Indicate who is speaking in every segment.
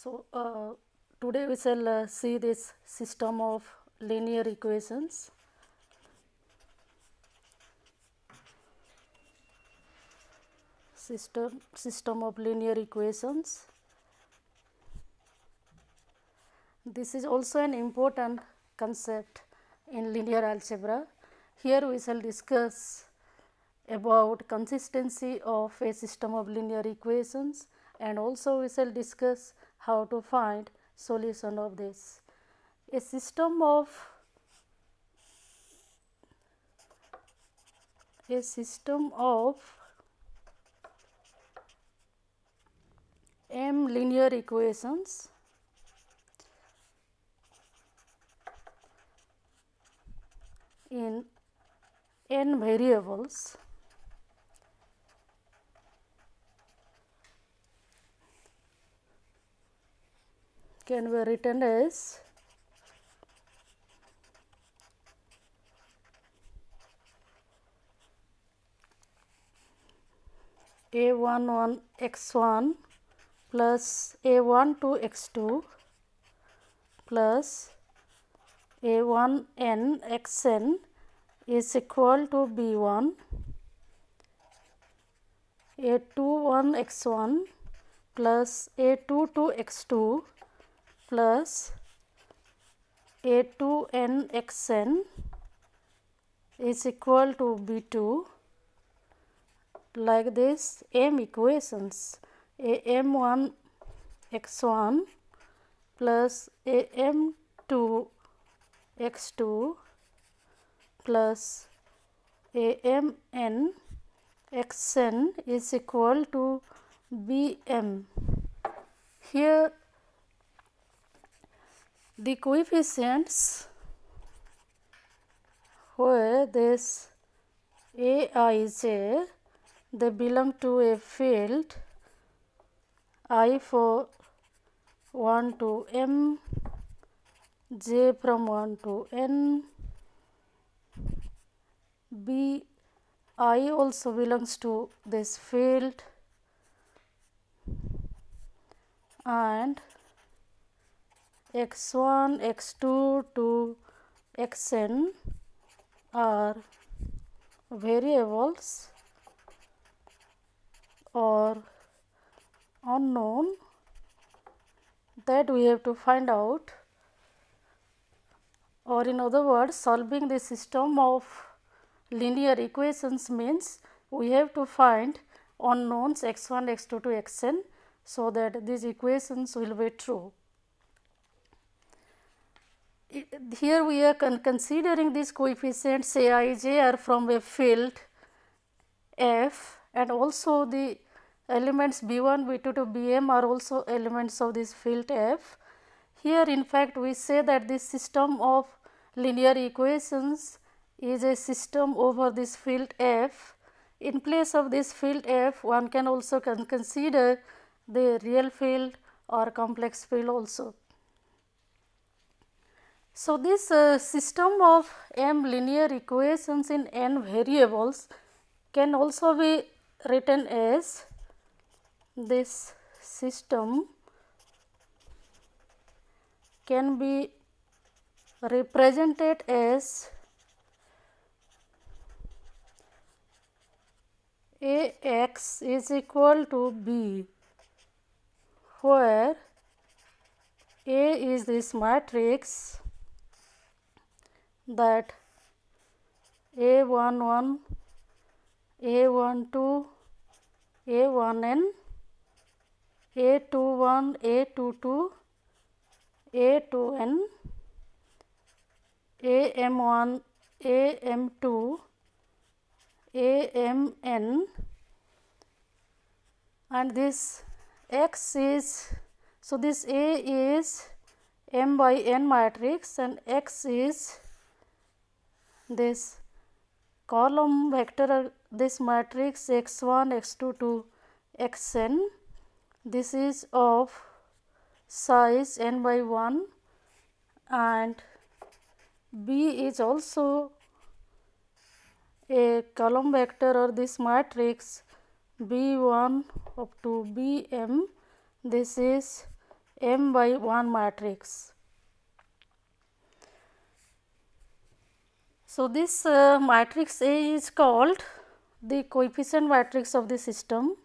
Speaker 1: So, today we shall see this system of linear equations. System of linear equations. This is also an important concept in linear algebra. Here we shall discuss about consistency of a system of linear equations, and also we shall discuss how to find solution of this. A system of m linear equations in n variables can be written as a11 x1 plus a12 x2 plus a1n xn is equal to b1, a21 x1 plus a22 x2 plus a2n xn is equal to b2. Like this, m equations, a m1 x1 plus a m2 x2 plus a mn xn is equal to bm. Here the coefficients where this aij, they belong to a field I for 1 to m, j from 1 to n, b I also belongs to this field, and x1, x2 to xn are variables or unknown that we have to find out, or in other words, solving the system of linear equations means we have to find unknowns x1, x2 to xn, so that these equations will be true. Here we are considering these coefficients aij are from a field f, and also the elements b1, b2 to bm are also elements of this field f. Here in fact we say that this system of linear equations is a system over this field f. In place of this field f, one can also consider the real field or complex field also. So, this system of m linear equations in n variables can also be written as this system can be represented as Ax is equal to b, where A is this matrix that A11, A12, A1n, A21, A22, A2n, AM1, AM2, AMN, and this X is, so this A is m by n matrix and X is this column vector, this matrix x1, x2 to xn. This is of size n by 1, and B is also a column vector or this matrix B1 up to Bm. This is M by 1 matrix. So, this matrix A is called the coefficient matrix of the system.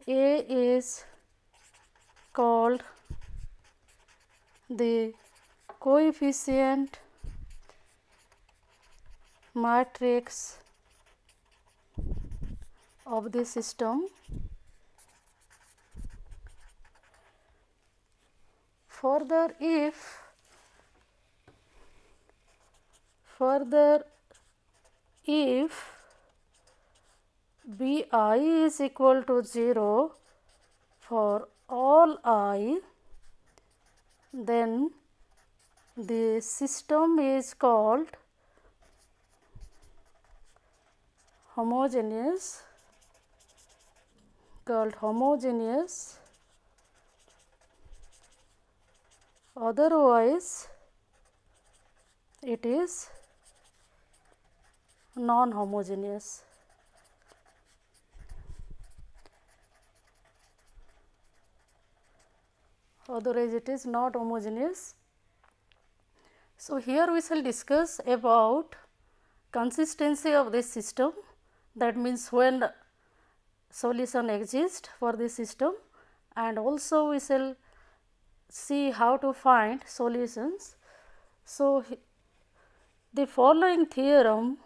Speaker 1: A is called the coefficient matrix of the system. Further, if B I is equal to 0 for all I, then the system is called homogeneous, otherwise it is non-homogeneous. Otherwise it is not homogeneous. So, here we shall discuss about consistency of this system, that means when solution exists for this system, and also we shall see how to find solutions. So, the following theorem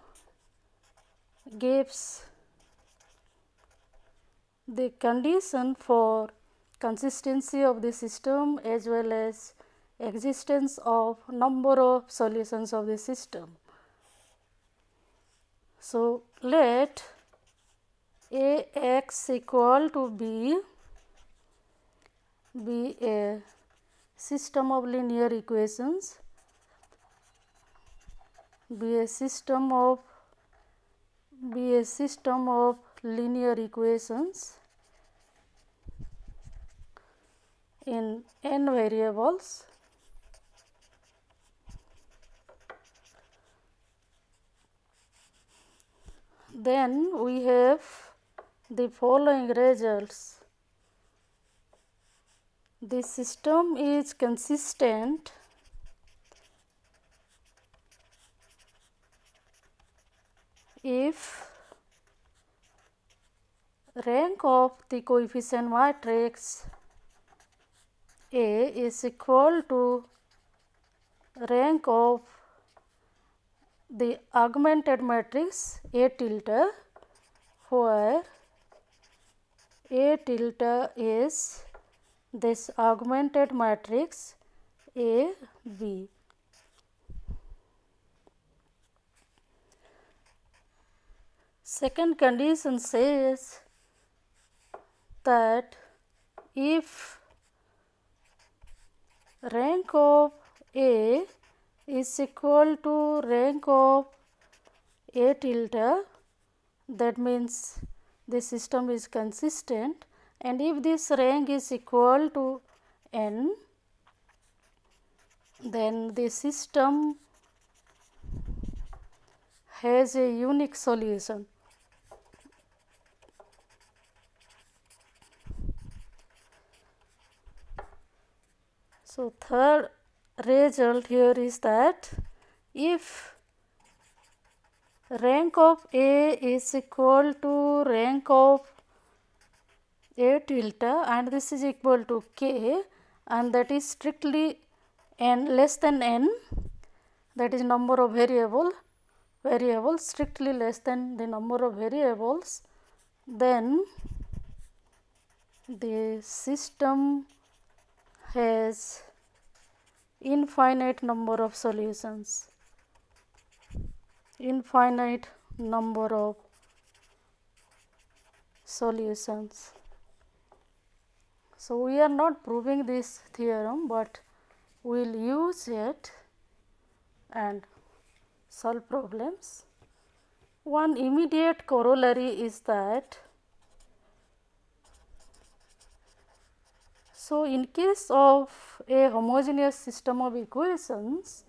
Speaker 1: gives the condition for consistency of the system as well as existence of number of solutions of the system. So, let A x equal to B be a system of linear equations, be a system of linear equations in n variables. Then we have the following results. The system is consistent if rank of the coefficient matrix A is equal to rank of the augmented matrix A tilde, where A tilde is this augmented matrix A B. Second condition says that if rank of A is equal to rank of A tilde, that means the system is consistent, and if this rank is equal to n, then the system has a unique solution. So, third result here is that if rank of A is equal to rank of A tilde and this is equal to k, and that is strictly n less than n, that is number of variables strictly less than the number of variables, then the system has infinite number of solutions, So, we are not proving this theorem, but we will use it and solve problems. One immediate corollary is that, so in case of a homogeneous system of equations,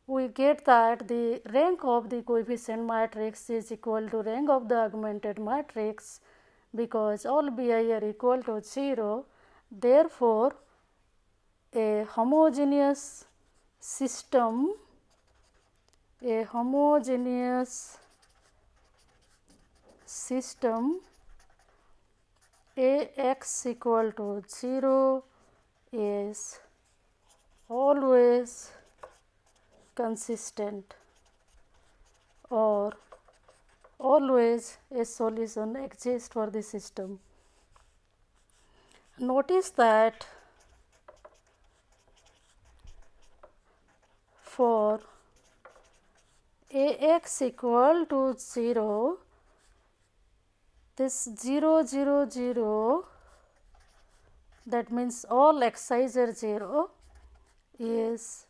Speaker 1: we get that the rank of the coefficient matrix is equal to rank of the augmented matrix, because all B I are equal to 0, Therefore, a homogeneous system Ax equal to 0 is always consistent, or always a solution exists for the system. Notice that for Ax equal to 0, this 0 0 0, that means all xi's are 0, is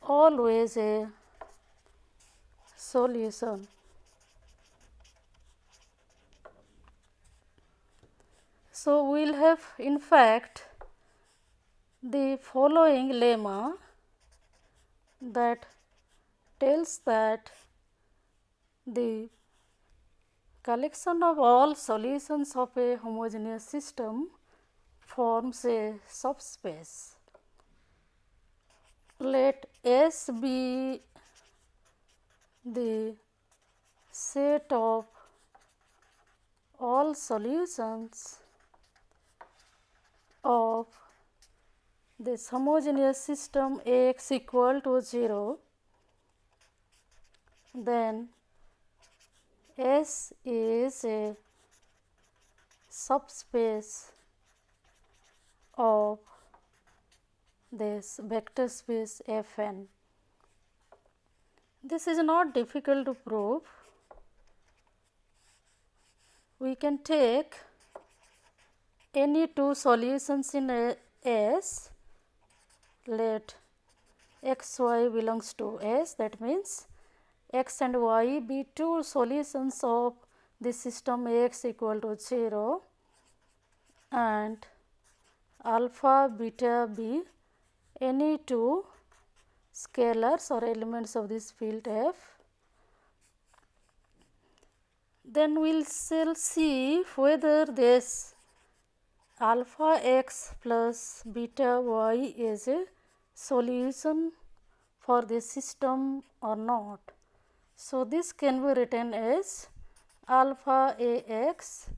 Speaker 1: always a solution. So, we will have in fact the following lemma that tells that the collection of all solutions of a homogeneous system forms a subspace. Let S be the set of all solutions of this homogeneous system Ax equal to 0, then S is a subspace of this vector space Fn. This is not difficult to prove. We can take any two solutions in S, let x y belongs to S, that means x and y be two solutions of the system Ax equal to 0 and alpha beta be any two scalars or elements of this field F. Then we will see whether this alpha x plus beta y is a solution for this system or not. So, this can be written as alpha Ax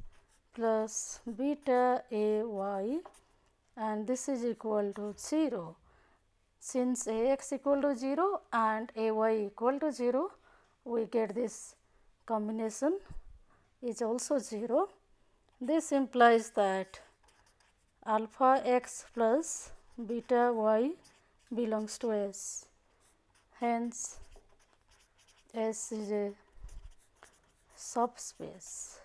Speaker 1: plus beta Ay, and this is equal to 0. Since Ax equal to 0 and Ay equal to 0, we get this combination is also 0. This implies that alpha x plus beta y belongs to S. Hence, S is a subspace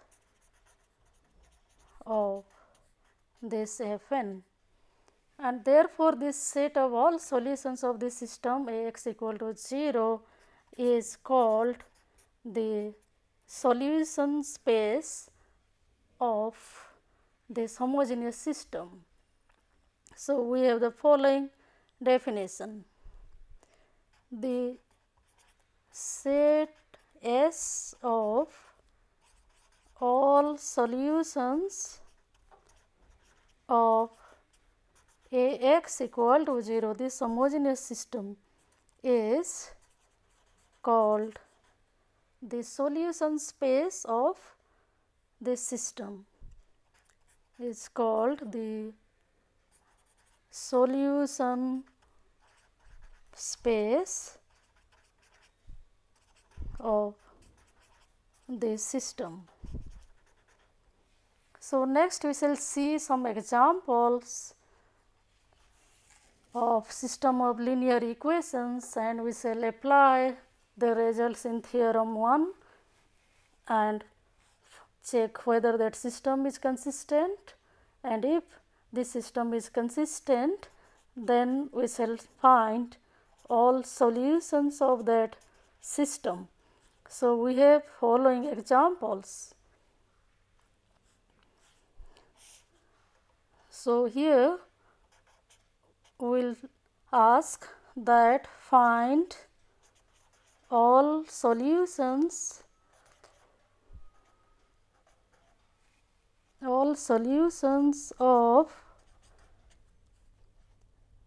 Speaker 1: of this Fn, and therefore, this set of all solutions of this system Ax equal to 0 is called the solution space of this homogeneous system. So, we have the following definition: the set S of all solutions of Ax equal to 0, this homogeneous system is called the solution space of this system, is called the solution space of this system. So, next we shall see some examples of system of linear equations, and we shall apply the results in theorem 1 and check whether that system is consistent, and if this system is consistent, then we shall find all solutions of that system. So, we have following examples. So, here we will ask that find all solutions all solutions of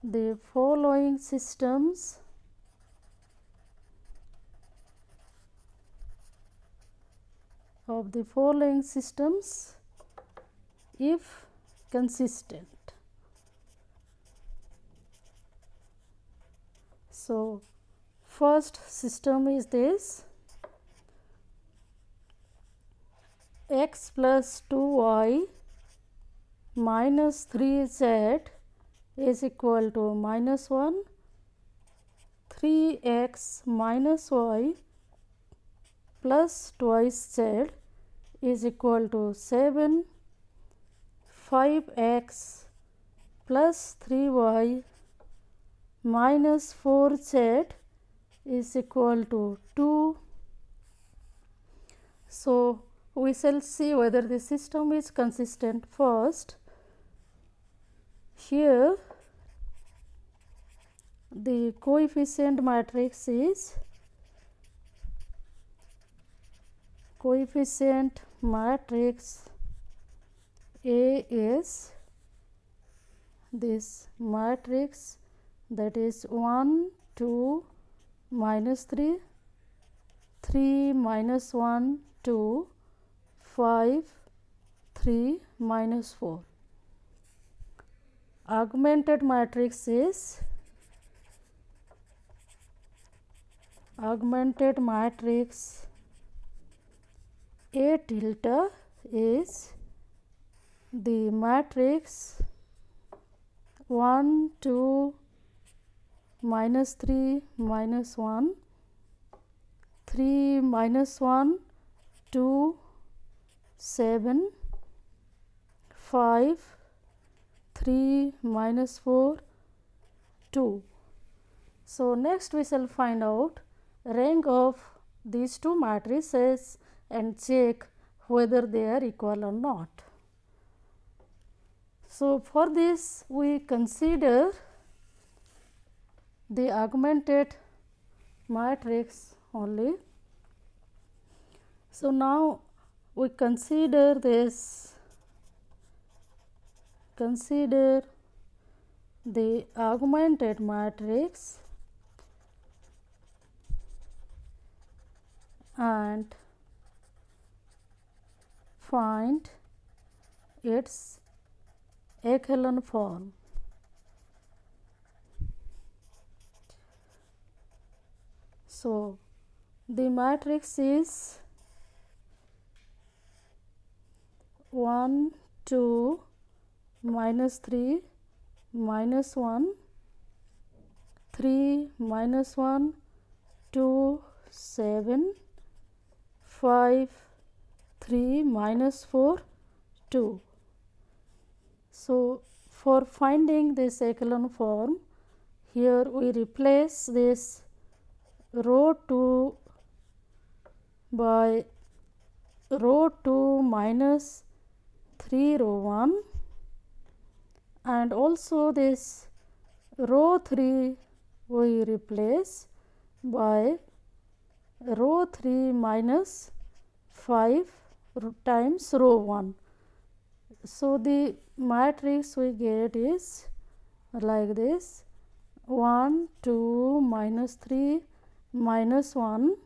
Speaker 1: the following systems if consistent. So, first system is this: x plus 2y minus 3z is equal to minus 1, 3x minus y plus twice z is equal to 7, 5x plus 3y minus 4z is equal to 2. So, we shall see whether the system is consistent first. Here the coefficient matrix is A is this matrix, that is 1 2 minus 3, 3 minus 1 2, 5 3 minus 4. Augmented matrix is A tilde is the matrix 1 2 minus 3 minus 1, 3 minus 1 2, 7, 5 3 minus 4 2. So, next we shall find out rank of these two matrices and check whether they are equal or not. So, for this we consider the augmented matrix only. So, now we consider the augmented matrix and find its echelon form. So, the matrix is 1 2 minus 3 minus 1, 3 minus 1 2, 7, 5 3 minus 4 2. So, for finding this echelon form, here we replace this row 2 by row 2 minus 3 row 1, and also this row 3 we replace by row 3 minus 5 times row 1. So, the matrix we get is like this: 1 2 minus 3 minus 1,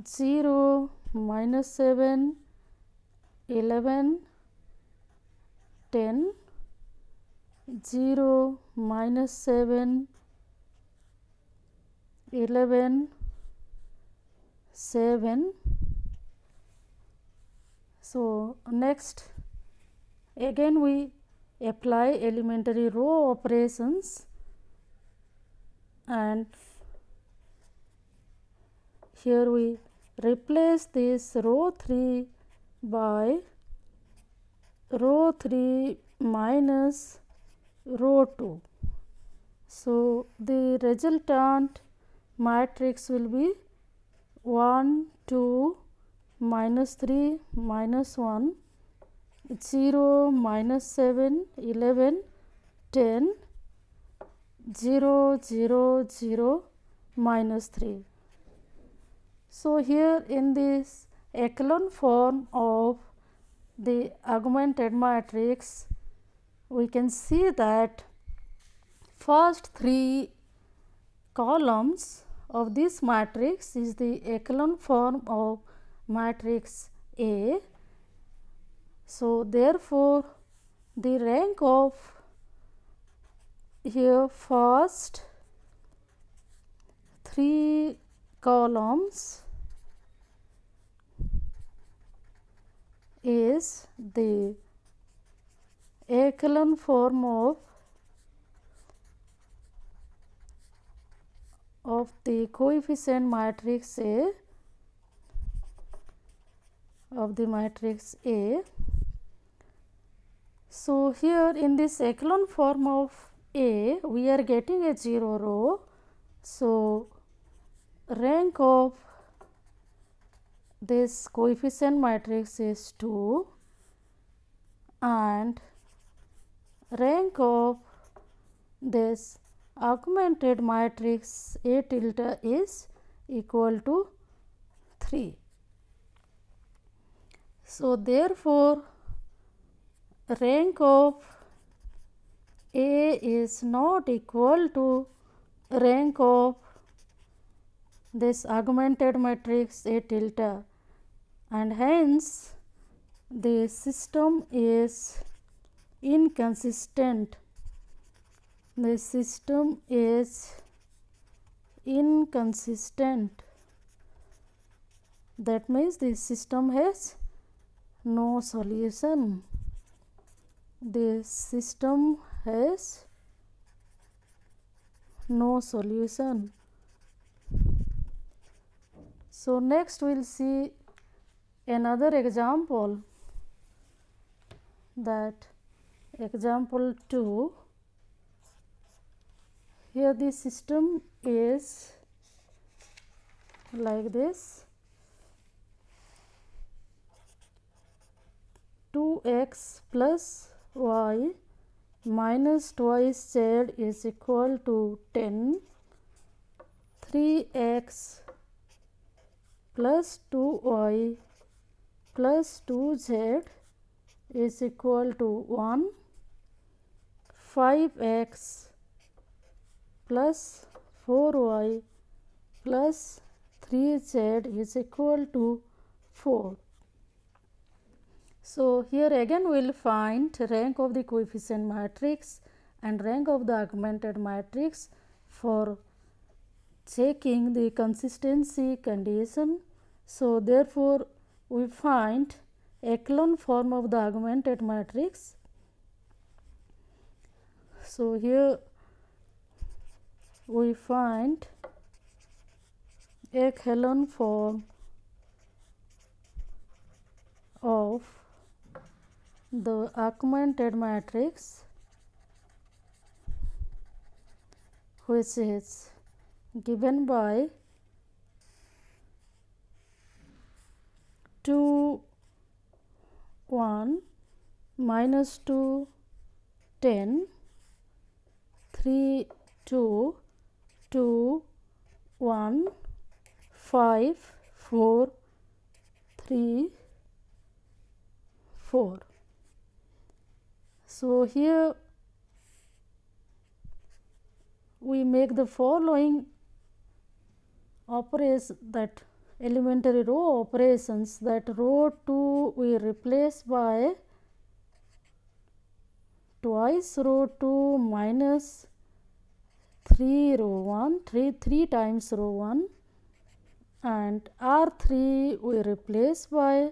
Speaker 1: 0 minus 7, 11, 10, 0 minus 7, 11, 7. So, next again we apply elementary row operations, and here we replace this row 3 by row 3 minus row 2. So, the resultant matrix will be 1 2 minus 3 minus 1, 0 minus 7, 11, 10, 0 0 0 minus 3. So, here in this echelon form of the augmented matrix, we can see that first 3 columns of this matrix is the echelon form of matrix A. So, therefore, the rank of here first 3 columns is the echelon form of the coefficient matrix A of the matrix A. So, here in this echelon form of A, we are getting a 0 row. So, rank of this coefficient matrix is 2 and rank of this augmented matrix A tilde is equal to 3. So, therefore, rank of A is not equal to rank of this augmented matrix A tilde, and hence the system is inconsistent. The system is inconsistent. That means the system has no solution. The system has no solution. So, next we will see another example, that example 2. Here the system is like this: 2x plus y minus twice z is equal to 10, 3x plus 2y plus 2z is equal to 1, 5x plus 4y plus 3z is equal to 4. So, here again we will find rank of the coefficient matrix and rank of the augmented matrix for checking the consistency condition. So, therefore, we find echelon form of the augmented matrix. So, here we find echelon form of the augmented matrix, which is given by 2 1 minus 2 10 3 2 2 1 5 4 3 4. So, here we make the following operation, that elementary row operations, that row 2 we replace by twice row 2 minus 3 row 1, 3 times row 1, and R3 we replace by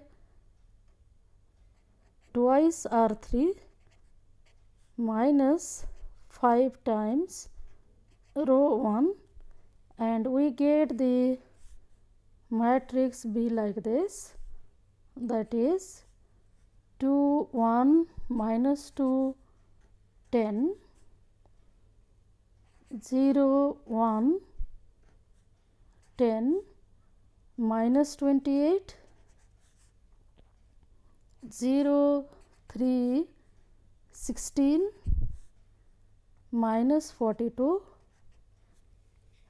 Speaker 1: twice R3 minus 5 times row 1, and we get the matrix B like this, that is 2 1 minus 2 10 0 1 10 minus 28 0 3 16 minus 42.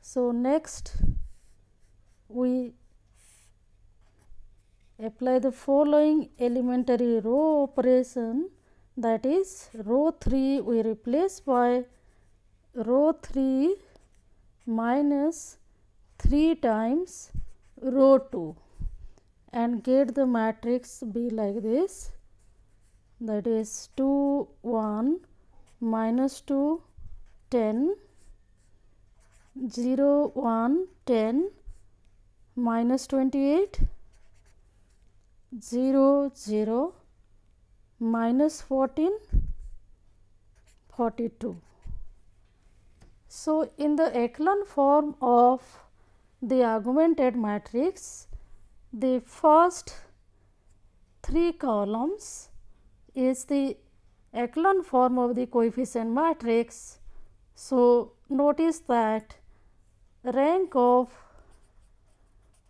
Speaker 1: So, next we apply the following elementary row operation, that is row 3 we replace by row 3 minus 3 times row 2 and get the matrix be like this, that is 2 1 minus 2 10 0 1 10 minus 28 0 0 minus 14 42. So, in the echelon form of the augmented matrix, the first 3 columns is the echelon form of the coefficient matrix. So, notice that rank of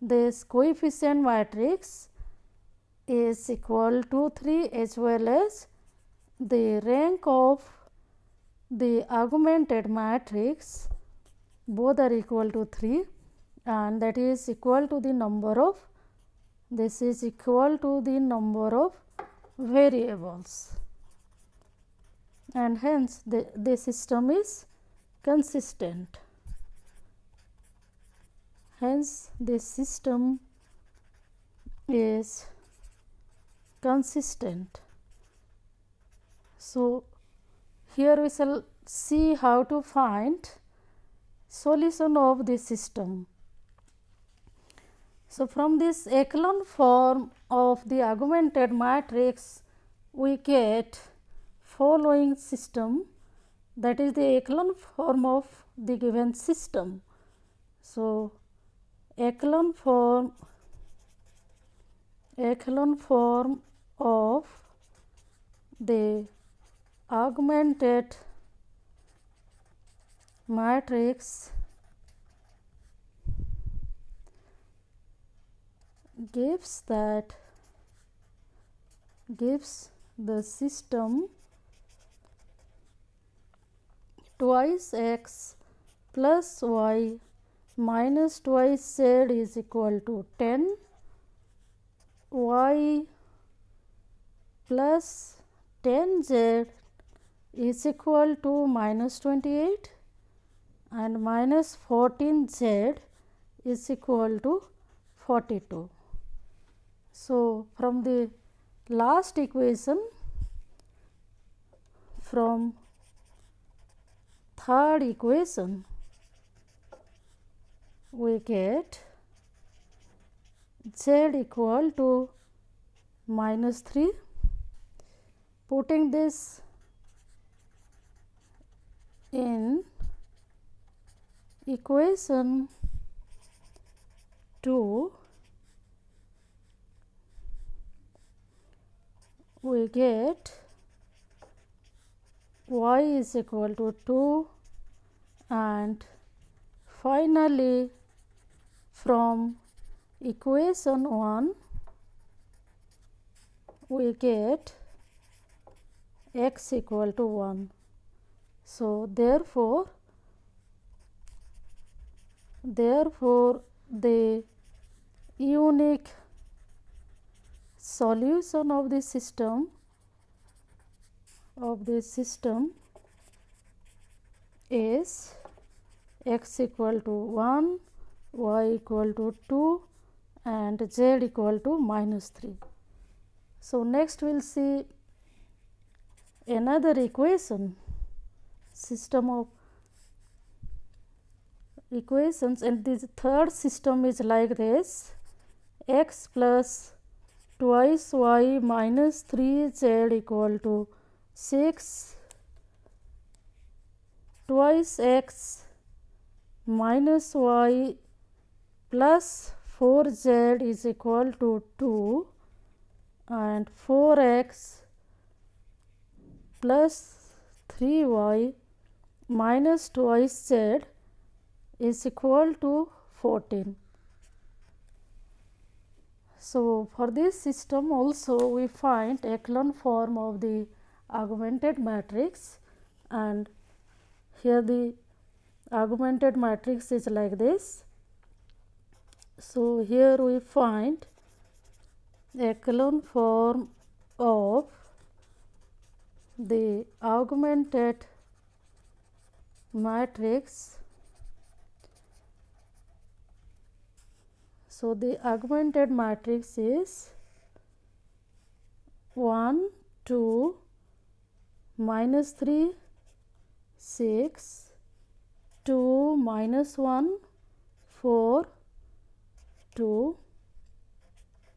Speaker 1: this coefficient matrix is equal to 3 as well as the rank of the augmented matrix, both are equal to 3, and that is equal to the number of, this is equal to the number of variables, and hence the system is consistent. Hence this system is consistent. So, here we shall see how to find solution of this system. So, from this echelon form of the augmented matrix, we get following system, that is the echelon form of the given system. So, echelon form of the augmented matrix gives the system twice x plus y minus twice z is equal to 10, y plus 10z is equal to minus 28 and minus 14z is equal to 42. So, from the last equation, from third equation, we get z equal to minus 3. Putting this in equation 2, we get y is equal to 2, and finally from equation 1 we get x equal to 1. So, therefore, the unique solution of the system is x equal to 1, y equal to 2 and z equal to minus 3. So, next we will see another equation, system of equations, and this third system is like this: x plus twice y minus 3z equal to 6, twice x minus y plus 4z is equal to 2, and 4x plus 3y minus twice z is equal to 14. So, for this system also we find echelon form of the augmented matrix, and here the augmented matrix is like this. So, here we find echelon form of the augmented matrix. So, the augmented matrix is 1 2 minus 3 6 2 minus 1 4 2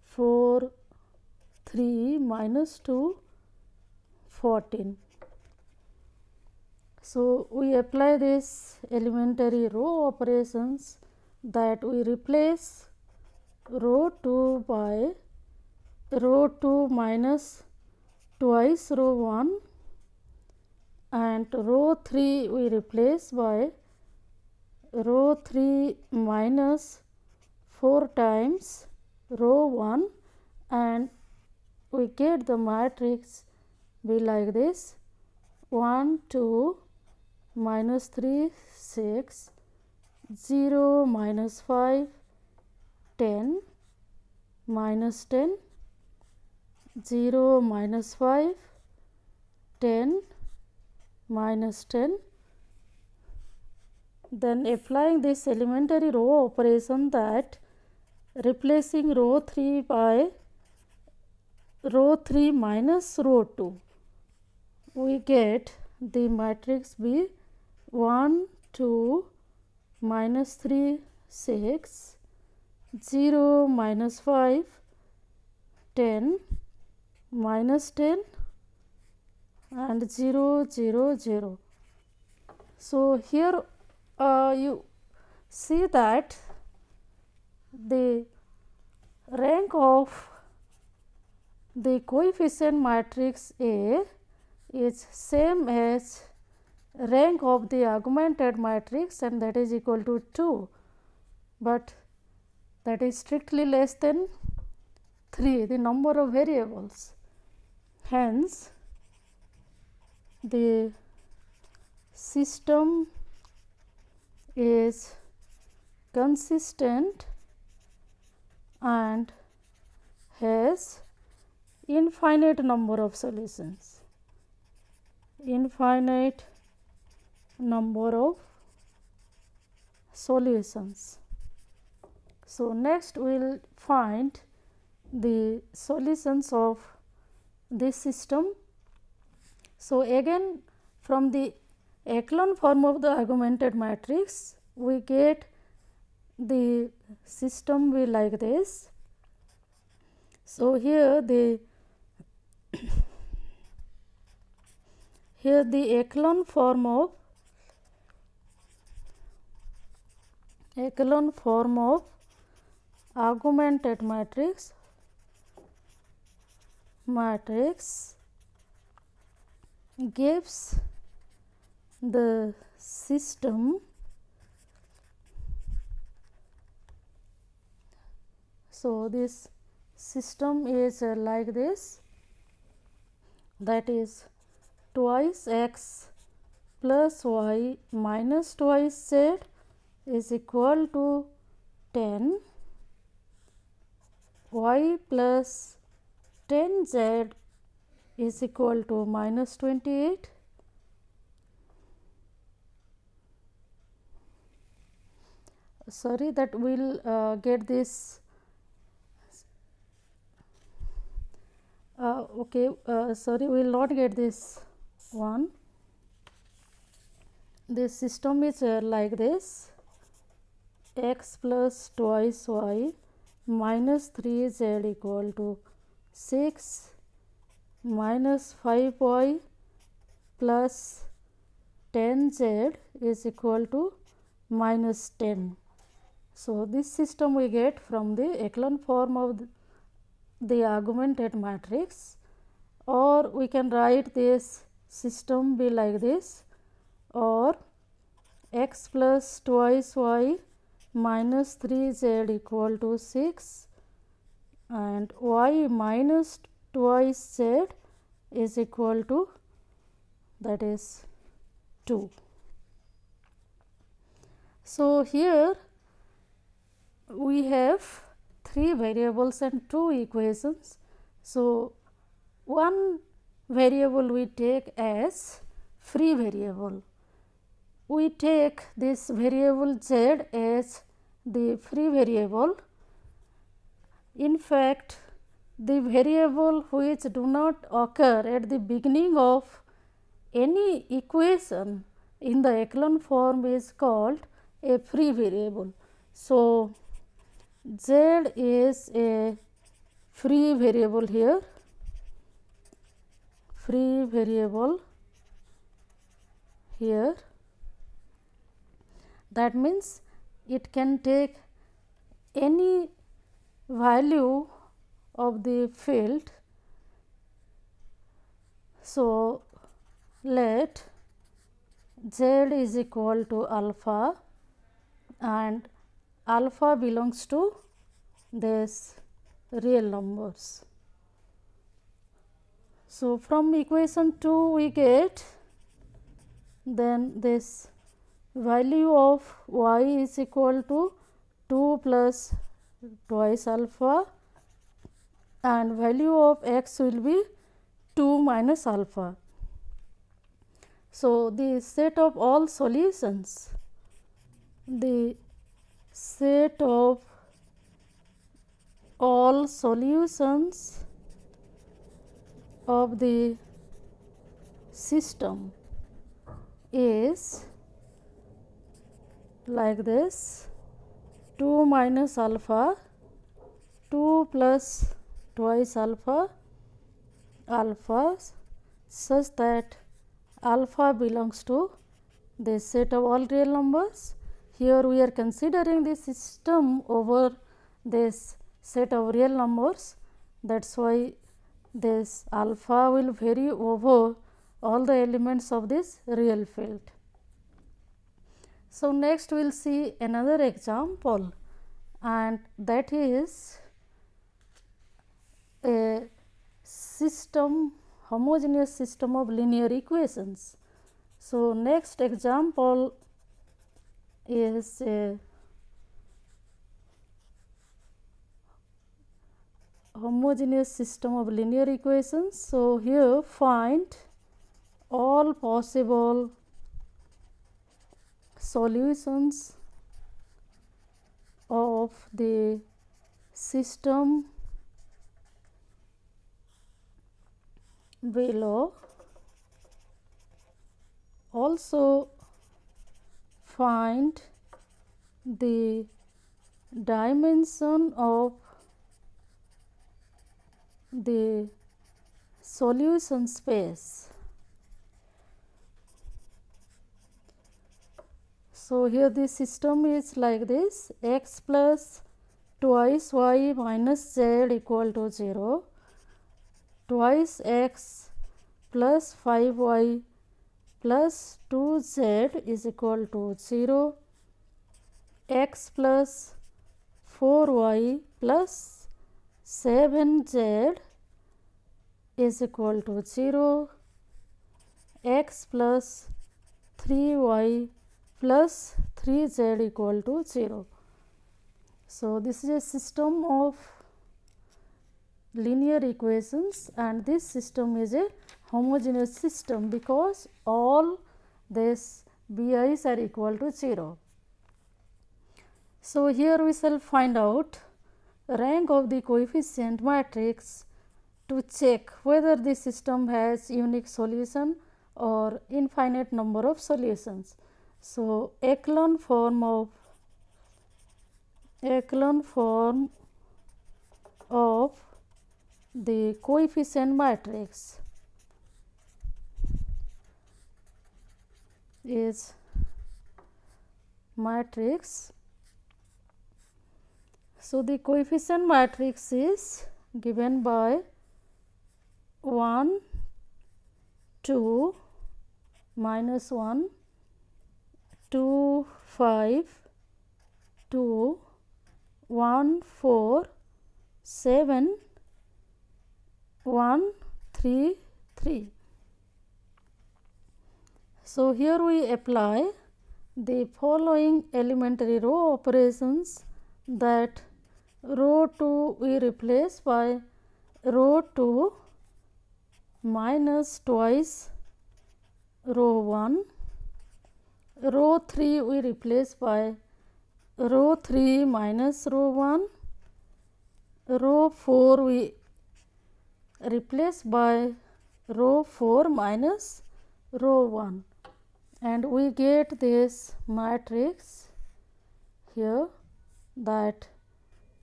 Speaker 1: 4 3 minus 2 14. So, we apply this elementary row operations that we replace row 2 by row 2 minus twice row 1 and row 3 we replace by row 3 minus 4 times row 1 and we get the matrix be like this 1 2 minus 3 6 0 minus 5 10 minus 10 0 minus 5 10 minus 10. Then applying this elementary row operation that replacing row 3 by row 3 minus row 2, we get the matrix be 1 2 minus 3 6 0 minus 5 10 minus 10 and 0 0 0. So, here you see that the rank of the coefficient matrix A is same as rank of the augmented matrix and that is equal to 2, but that is strictly less than 3 the number of variables. Hence, the system is consistent and has infinite number of solutions, infinite number of solutions. So, next we will find the solutions of this system. So, again from the echelon form of the augmented matrix we get the system be like this. So, here the echelon form of augmented matrix gives the system so this system is like this, that is twice x plus y minus twice z is equal to 10, y plus 10 z is equal to minus 28. Sorry, that we will get this. Sorry, we will not get this one. This system is like this: x plus twice y minus 3z equal to 6 minus 5y plus 10z is equal to minus 10. So, this system we get from the echelon form of the augmented matrix, or we can write this system be like this, or x plus twice y minus 3z equal to 6 and y minus twice z is equal to that is 2. So, here we have 3 variables and 2 equations. So, one variable we take as free variable. We take this variable z as the free variable. In fact, the variable which do not occur at the beginning of any equation in the echelon form is called a free variable. So, z is a free variable here, free variable here. That means it can take any value of the field. So, let z is equal to alpha and alpha belongs to this real numbers. So, from equation 2 we get then this value of y is equal to 2 plus twice alpha and value of x will be 2 minus alpha. So, the set of all solutions, the set of all solutions of the system is like this: 2 minus alpha, 2 plus twice alpha, alpha, such that alpha belongs to the set of all real numbers. Here we are considering the system over this set of real numbers. That is why this alpha will vary over all the elements of this real field. So, next we will see another example, and that is a system, homogeneous system of linear equations. So, next example is a homogeneous system of linear equations. So, here find all possible solutions of the system below. Also find the dimension of the solution space. So, here the system is like this: x plus twice y minus z equal to 0, twice x plus 5y plus 2z is equal to 0, x plus 4y plus 7z is equal to 0, x plus 3y plus 3z equal to 0. So, this is a system of linear equations, and this system is a homogeneous system because all these bi's are equal to 0. So, here we shall find out rank of the coefficient matrix to check whether the system has unique solution or infinite number of solutions. So, echelon form of the coefficient matrix is matrix. So, the coefficient matrix is given by 1, 2, minus 1, 2, 5, 2, 1, 4, 7, 1, 3, 3. So, here we apply the following elementary row operations that Row 2 we replace by row 2 minus twice row 1. Row 3 we replace by row 3 minus row 1. Row 4 we replace by row 4 minus row 1, and we get this matrix here, that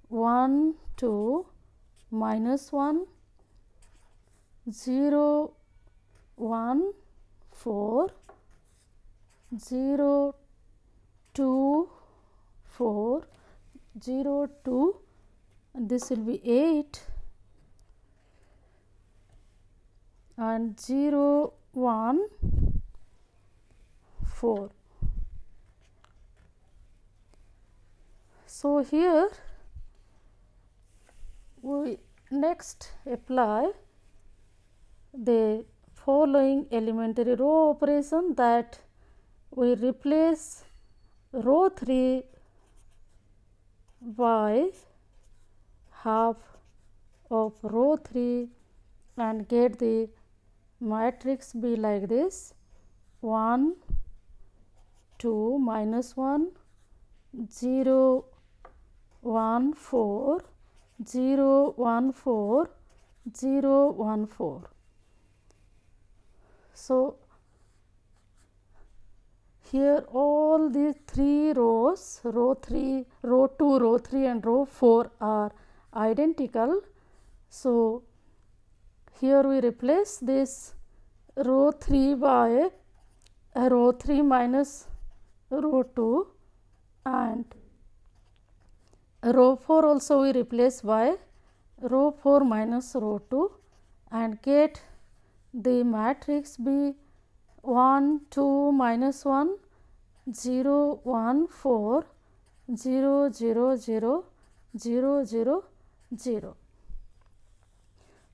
Speaker 1: 1 2 minus 1 0 1 4 0 2 4 0 2, and this will be 8, and 0 1 4. So, here we next apply the following elementary row operation, that we replace row 3 by half of row 3 and get the matrix be like this: 1 2 minus 1 0 1 4 0 1 4 0 1 4. So, here all these 3 rows, row 3, row 2, row 3 and row 4 are identical. So, here we replace this row 3 by row 3 minus row 2, and row 4 also we replace by row 4 minus row 2 and get the matrix be 1 2 minus 1 0 1 4 0 0 0 0 0 0.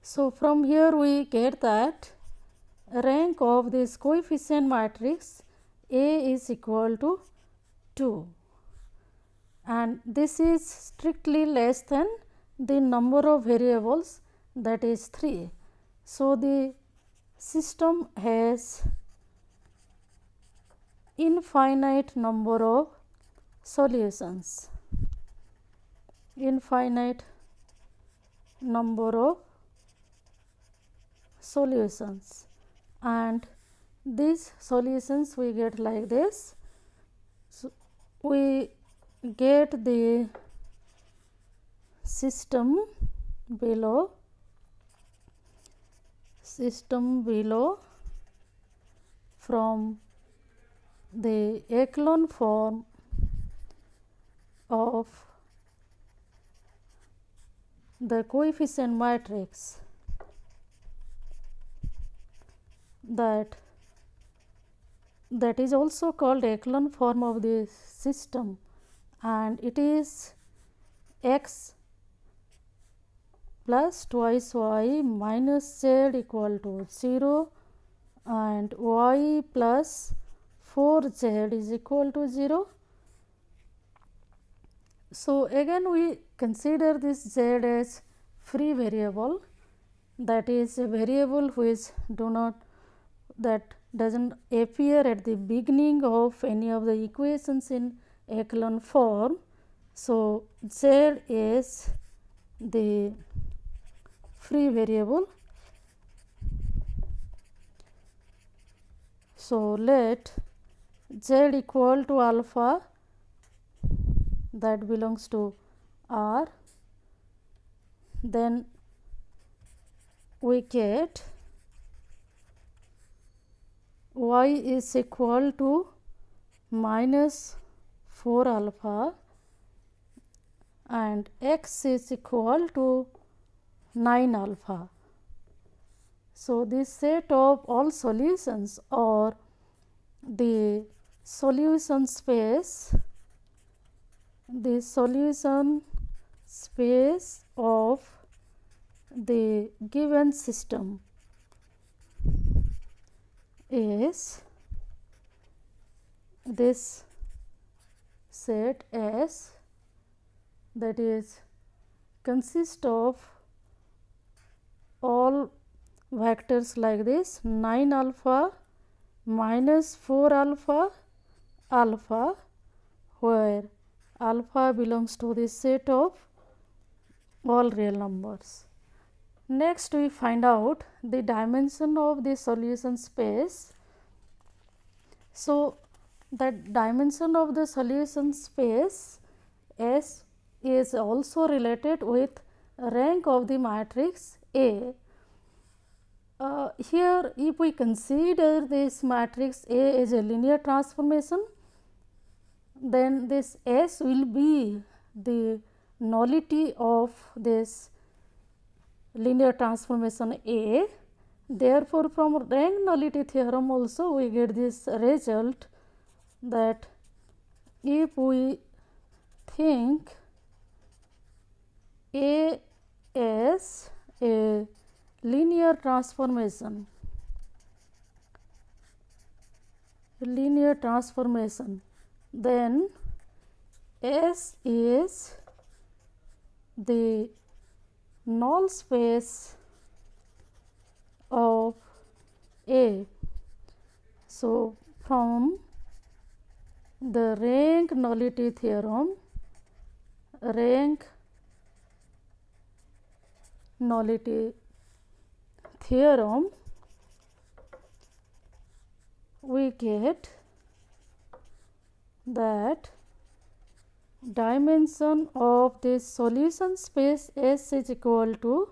Speaker 1: So, from here we get that rank of this coefficient matrix A is equal to 2, and this is strictly less than the number of variables, that is 3. So, the system has infinite number of solutions, infinite number of solutions, and these solutions we get like this. So, we get the system below from the echelon form of the coefficient matrix, that is also called echelon form of the system, and it is x plus twice y minus z equal to 0 and y plus 4z is equal to 0. So, again we consider this z as free variable, that is a variable which does not appear at the beginning of any of the equations in echelon form. So, z is the free variable. So, let z equal to alpha, that belongs to R, then we get y is equal to minus 4 alpha and x is equal to 9 alpha. So, this set of all solutions or the solution space, the solution space of the given system is this set S, that is consists of all vectors like this: 9 alpha minus 4 alpha alpha, where alpha belongs to the set of all real numbers. Next, we find out the dimension of the solution space. So, the dimension of the solution space S is also related with rank of the matrix A. Here, if we consider this matrix A as a linear transformation, then this S will be the nullity of this linear transformation A. Therefore, from rank nullity theorem also we get this result that if we think A as a linear transformation, then S is the null space of A. So, from the rank nullity theorem, we get that dimension of this solution space S is equal to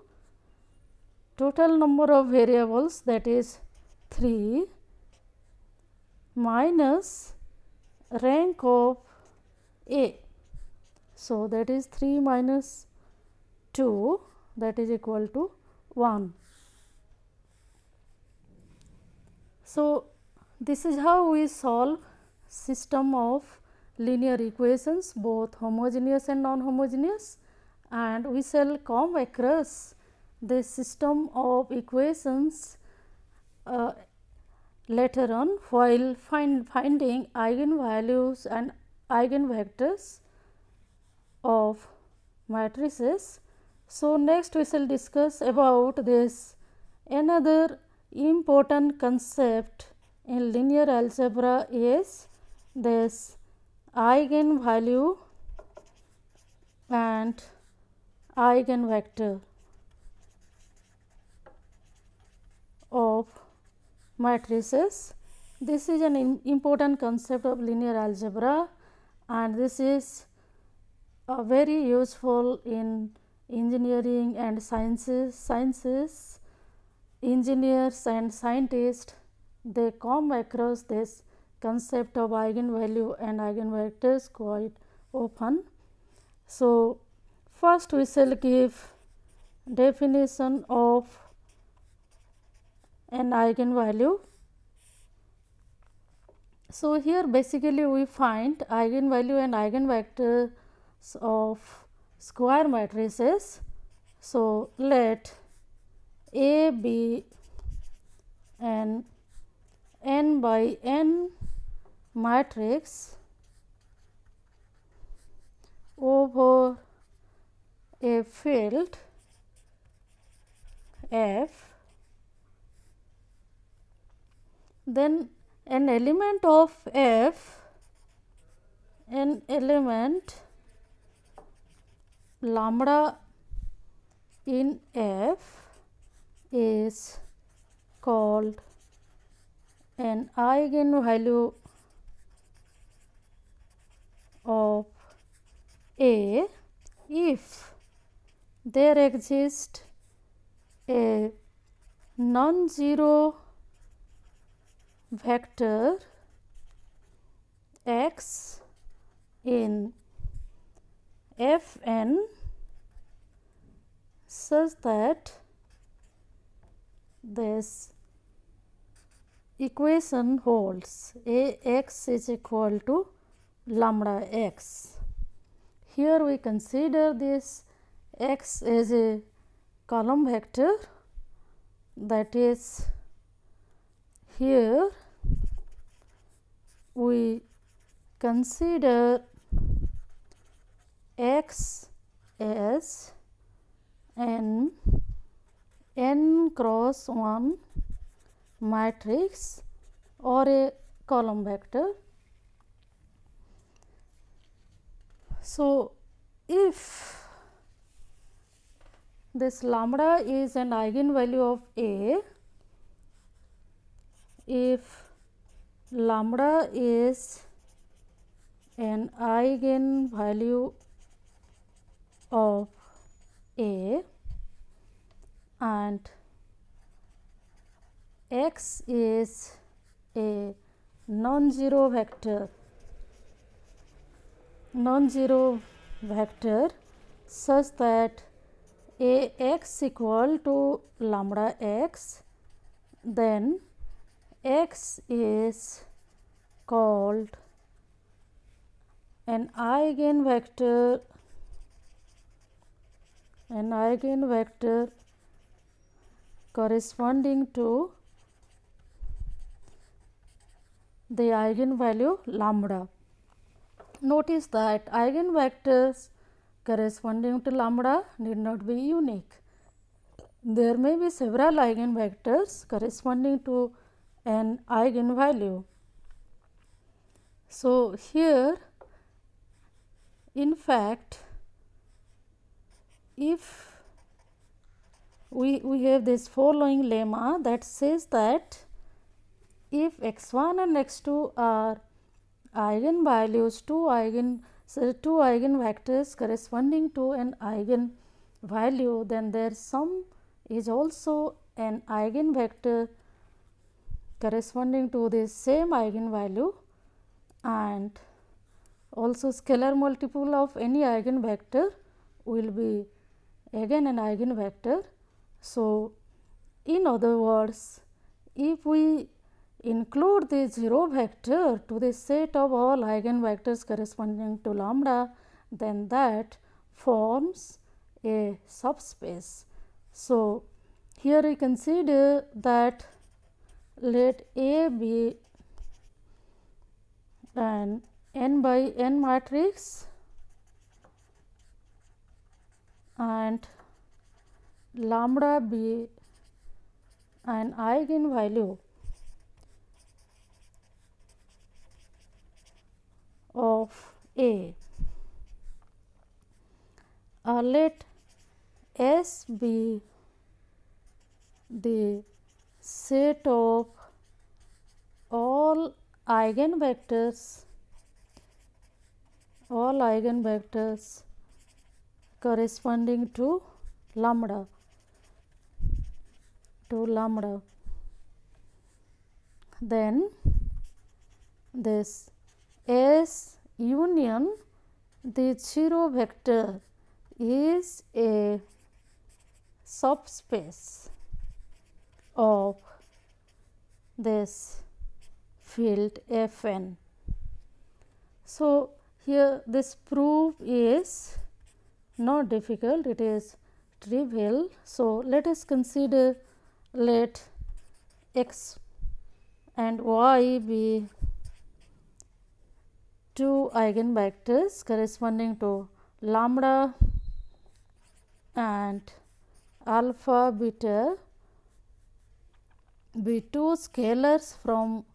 Speaker 1: total number of variables, that is 3, minus rank of A. So, that is 3 minus 2, that is equal to 1. So, this is how we solve system of linear equations, both homogeneous and non-homogeneous, and we shall come across this system of equations later on while finding eigenvalues and eigenvectors of matrices. So, next we shall discuss about this another important concept in linear algebra is this eigenvalue and eigenvector of matrices. This is an important concept of linear algebra, and this is very useful in engineering and sciences. Engineers and scientists, they come across this concept of eigenvalue and eigenvectors quite often. So, first we shall give definition of an eigenvalue. So, here basically we find eigenvalue and eigenvectors of square matrices. So, let A be an n by n matrix over a field F, then an element of F, an element lambda in F is called an eigenvalue of A if there exists a non-zero vector x in f n such that this equation holds. A x is equal to lambda x. Here we consider this x as a column vector, that is, here we consider x as n cross 1 matrix or a column vector. So, if this lambda is an eigenvalue of A, if lambda is an eigenvalue of A and x is a non-zero vector such that a x equal to lambda x, then x is called an eigenvector corresponding to the eigenvalue lambda. Notice that eigenvectors corresponding to lambda need not be unique. There may be several eigenvectors corresponding to an eigenvalue. So, here in fact, if we have this following lemma that says that if x1 and x2 are eigenvalues, two eigenvectors corresponding to an eigenvalue, then their sum is also an eigenvector corresponding to the same eigenvalue, and also scalar multiple of any eigenvector will be again an eigenvector. So, in other words, if we include the 0 vector to the set of all eigenvectors corresponding to lambda, then that forms a subspace. So, here we consider that let A be an n by n matrix and lambda be an eigenvalue of A. Let S be the set of all eigenvectors corresponding to lambda. Then this S union the 0 vector is a subspace of this field f n. So, here this proof is not difficult, it is trivial. So, let us consider let x and y be two eigenvectors corresponding to lambda and alpha beta be two scalars from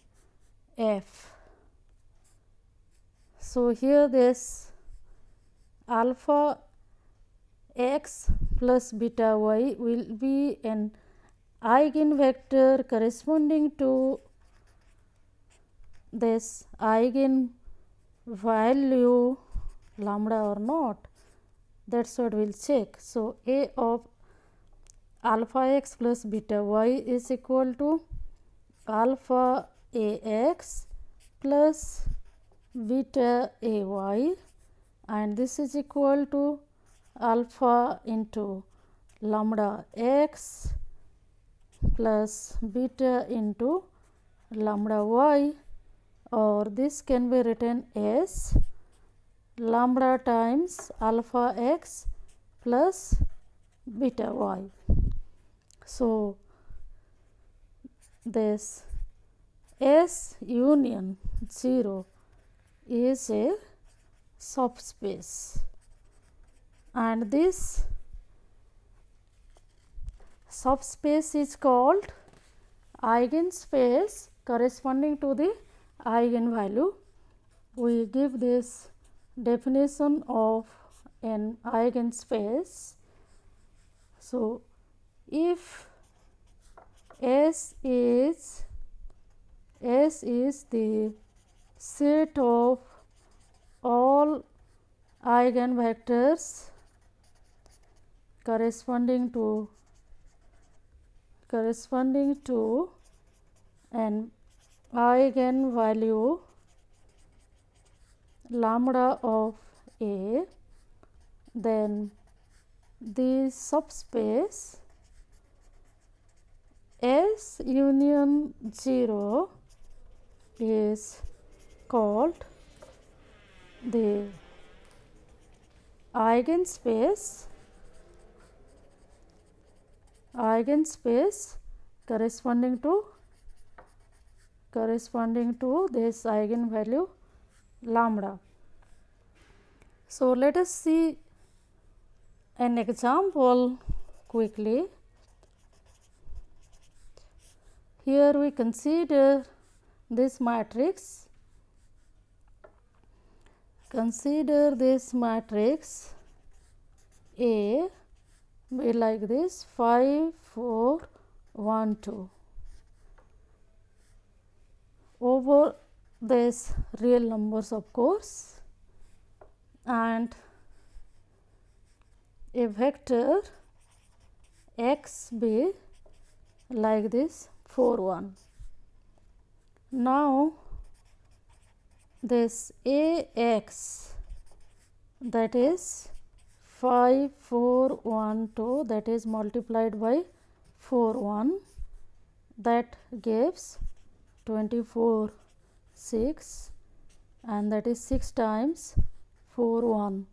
Speaker 1: f. So, here this alpha x plus beta y will be an eigenvector corresponding to this eigenvalue lambda or not, that is what we will check. So, A of alpha x plus beta y is equal to alpha a x plus beta a y, and this is equal to alpha into lambda x plus beta into lambda y, or this can be written as lambda times alpha x plus beta y. So, this S union 0 is a subspace, and this subspace is called eigenspace corresponding to the eigenvalue. We give this definition of an eigenspace. So, if S is the set of all eigenvectors corresponding to an eigenvalue lambda of A, then the subspace S union 0 is called the eigenspace corresponding to this eigenvalue lambda. So, let us see an example quickly. Here we consider this matrix. Consider this matrix A be like this 5, 4, 1, 2 over this real numbers of course, and a vector x be like this 4, 1. Now, this Ax, that is 5, 4, 1, 2, that is multiplied by 4, 1, that gives 24, 6, and that is 6 times 4, 1.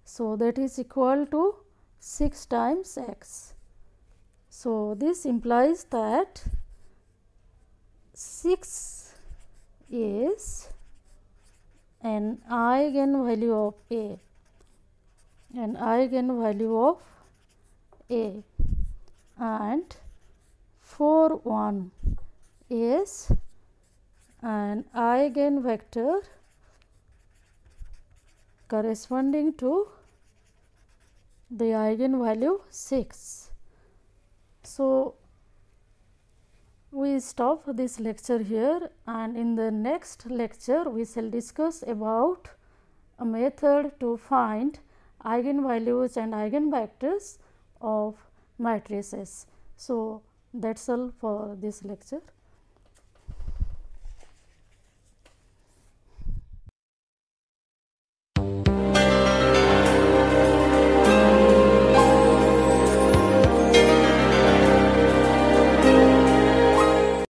Speaker 1: So, that is equal to 6 times x. So, this implies that 6 is an eigenvalue of A, and 4, 1 is an eigenvector corresponding to the eigenvalue 6. So, we stop this lecture here, and in the next lecture we shall discuss about a method to find eigenvalues and eigenvectors of matrices. So, that is all for this lecture.